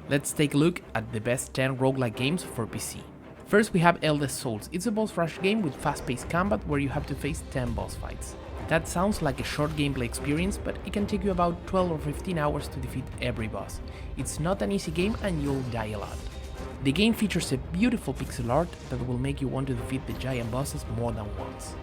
Let's take a look at the best 10 roguelike games for PC. First we have Elder Souls. It's a boss rush game with fast-paced combat where you have to face 10 boss fights. That sounds like a short gameplay experience, but it can take you about 12 or 15 hours to defeat every boss. It's not an easy game and you'll die a lot. The game features a beautiful pixel art that will make you want to defeat the giant bosses more than once.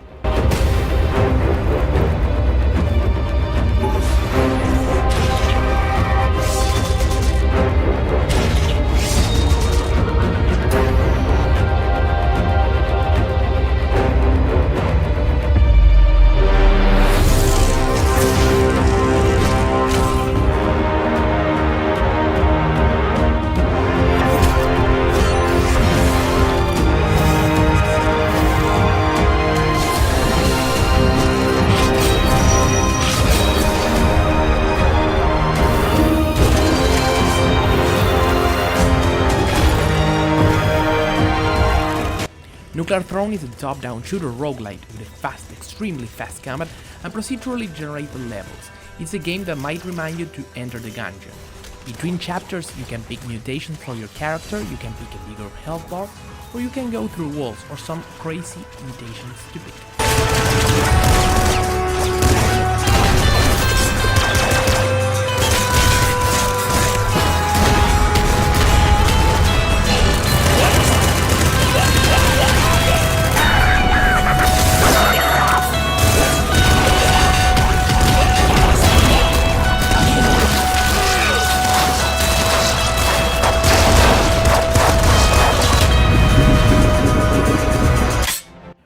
Nuclear Throne is a top-down shooter roguelite with a fast, extremely fast combat and procedurally generated levels. It's a game that might remind you to enter the dungeon. Between chapters you can pick mutations for your character, you can pick a bigger health bar, or you can go through walls or some crazy mutations to pick.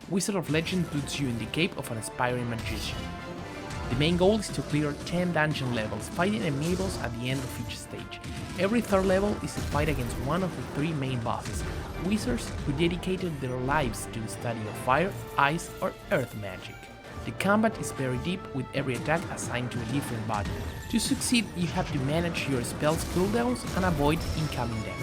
Wizard of Legend puts you in the cape of an aspiring magician. The main goal is to clear 10 dungeon levels, fighting enemies at the end of each stage. Every third level is a fight against one of the 3 main bosses, wizards who dedicated their lives to the study of fire, ice or earth magic. The combat is very deep, with every attack assigned to a different button. To succeed, you have to manage your spell's cooldowns and avoid incoming damage.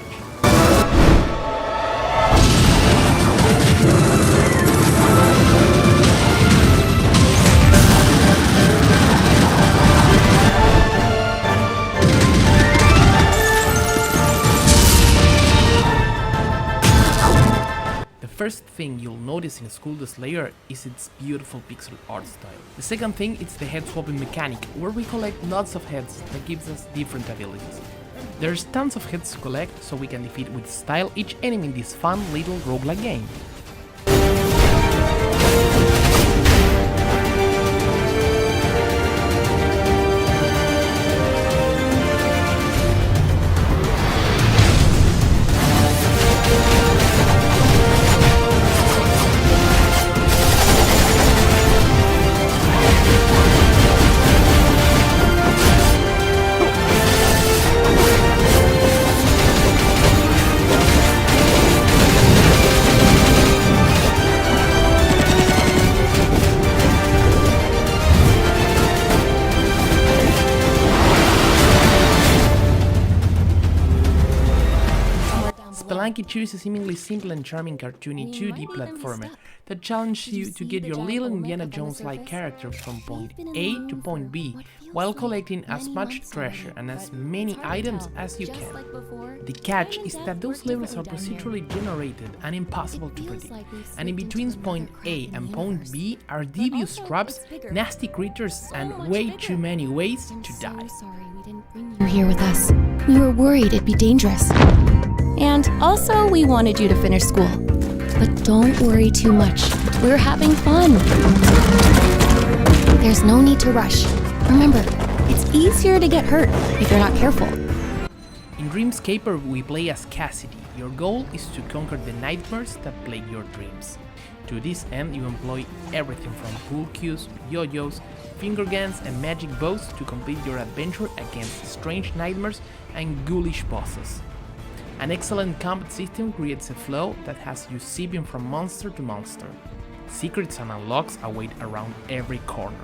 The first thing you'll notice in Skull the Slayer is its beautiful pixel art style. The second thing is the head swapping mechanic, where we collect lots of heads that gives us different abilities. There's tons of heads to collect, so we can defeat with style each enemy in this fun little roguelike game. Spelunky 2 is a seemingly simple and charming cartoony 2D platformer that challenges you to get your little Indiana Jones-like character from point A to point B while collecting as much treasure and as many items as you can. The catch is that those levels are procedurally generated and impossible to predict, and in between point A and point B are devious traps, nasty creatures and way too many ways to die. You're here with us. We were worried it'd be dangerous. And also, we wanted you to finish school. But don't worry too much. We're having fun. There's no need to rush. Remember, it's easier to get hurt if you're not careful. In Dreamscaper, we play as Cassidy. Your goal is to conquer the nightmares that plague your dreams. To this end, you employ everything from pool cues, yo-yos, finger guns and magic bows to complete your adventure against strange nightmares and ghoulish bosses. An excellent combat system creates a flow that has you zipping from monster to monster. Secrets and unlocks await around every corner.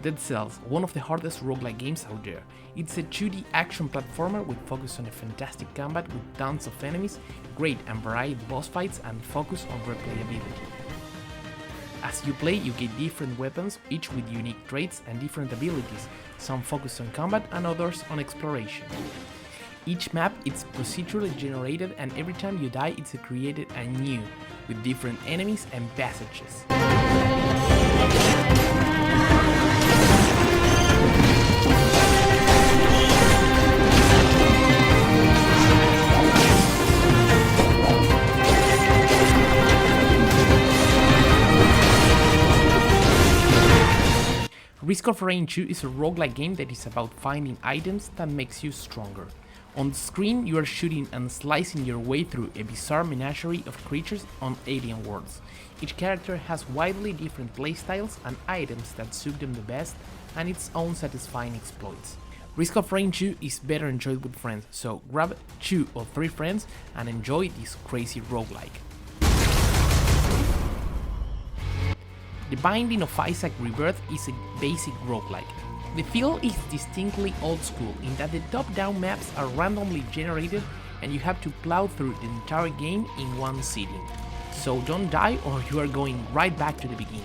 Dead Cells Cells, one of the hardest roguelike games out there. It's a 2D action platformer with focus on a fantastic combat with tons of enemies, great and varied boss fights, and focus on replayability. As you play, you get different weapons, each with unique traits and different abilities, some focus on combat and others on exploration. Each map is procedurally generated, and every time you die it's created anew, with different enemies and passages. Risk of Rain 2 is a roguelike game that is about finding items that makes you stronger. On the screen, you are shooting and slicing your way through a bizarre menagerie of creatures on alien worlds. Each character has widely different playstyles and items that suit them the best, and its own satisfying exploits. Risk of Rain 2 is better enjoyed with friends, so grab 2 or 3 friends and enjoy this crazy roguelike. The Binding of Isaac Rebirth is a basic roguelike. The feel is distinctly old school in that the top-down maps are randomly generated and you have to plow through the entire game in one sitting. So don't die or you are going right back to the beginning.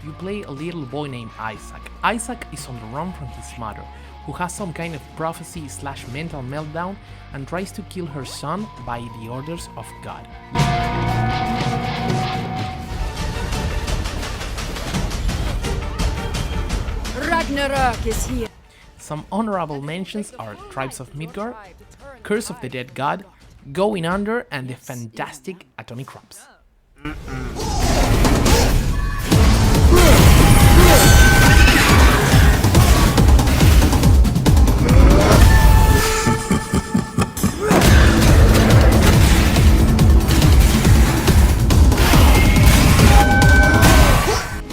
You play a little boy named Isaac. Isaac is on the run from his mother, who has some kind of prophecy/mental meltdown and tries to kill her son by the orders of God. Ragnarok is here. Some honorable mentions are Tribes of Midgard, Curse of the Dead God, Going Under, and the fantastic Atomicrops.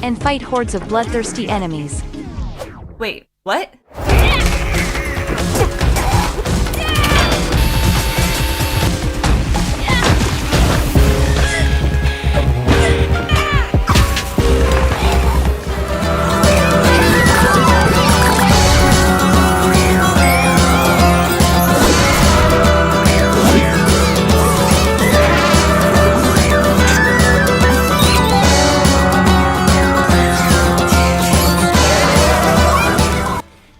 And fight hordes of bloodthirsty enemies. Wait, what?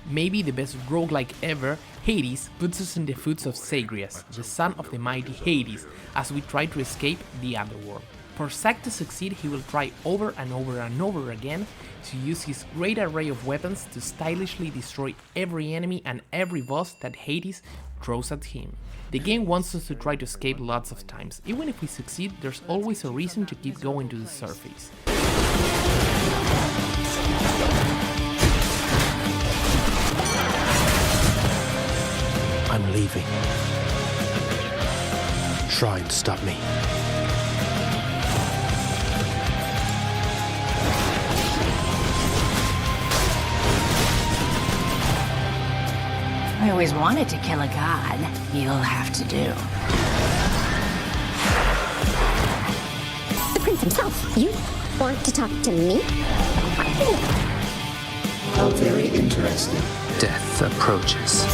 Maybe the best roguelike ever, Hades puts us in the foot of Zagreus, the son of the mighty Hades, as we try to escape the underworld. For Zack to succeed, he will try over and over and over again to use his great array of weapons to stylishly destroy every enemy and every boss that Hades throws at him. The game wants us to try to escape lots of times. Even if we succeed, there's always a reason to keep going to the surface. I'm leaving. Try and stop me. I always wanted to kill a god. You'll have to do. The prince himself. You want to talk to me? How very interesting. Death approaches.